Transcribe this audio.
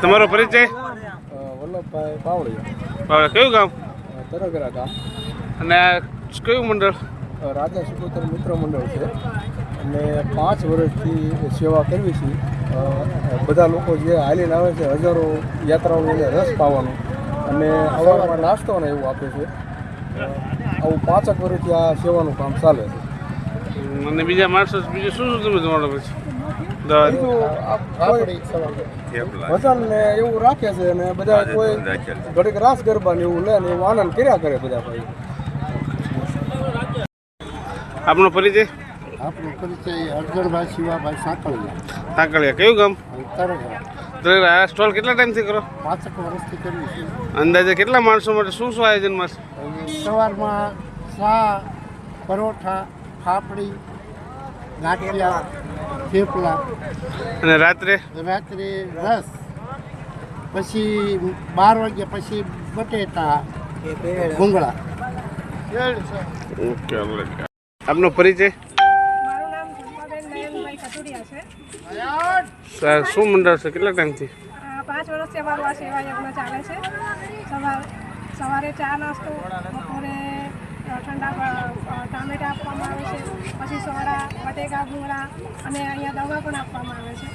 તમારો પરિચય? વલ્લભભાઈ બાવળિયા. બાવળિયા કયું ગામ? તરગરા ગામ. અને કયું મંડળ? રાજા સુપુત્ર મિત્ર મંડળ છે અને 5 વર્ષથી સેવા કરવી છે. બધા લોકો જે હાલીને આવે છે, હજારો યાત્રાઓને રસ પાવાનો અને અવારમાં નાસ્તો ને એવું આપે છે. આવું 5 વર્ષથી આ સેવાનું કામ ચાલે છે. અને બીજા માણસો બીજું શું તમે જમાડો પછી વજન ને એવું રાખે છે અને બધા કોઈ ઘડીક રાસ ગરબા ને એવું લે ને એવું આનંદ કર્યા કરે બધા ભાઈ. આપનો પરિચય? આપણો પરિચય અર્જણભાઈ શિવાભાઈ સાંકળિયા. સાંકળિયા કયું ગામ? તરગરા. આ સ્ટોલ કેટલા ટાઈમથી કરો? 5 વર્ષથી કરવી છે. અંદાજે કેટલા માણસો માટે શું શું આયોજનમાં છે? સવારમાં ચા, પરોઠા, ફાફડી, ગાંઠિયા, થેપલા અને રાત્રે રસ, પછી 12 વાગ્યા પછી બટેટા, ભૂંગળા. ઓકે. આપનો પરિચય? મારું નામ ધર્માબેન નયનભાઈ કટુરિયા છે. શું મંડળ છે? કેટલા ટાઈમથી? 5 વર્ષથી અમારું આ સેવા યજ્ઞ ચાલે છે. સવારે ચા નાસ્તો, બપોરે ઠંડા ટામેટા આપવામાં આવે છે, પછી સોડા, બટેકા, ભૂંગળા અને અહીંયા દવા પણ આપવામાં આવે છે.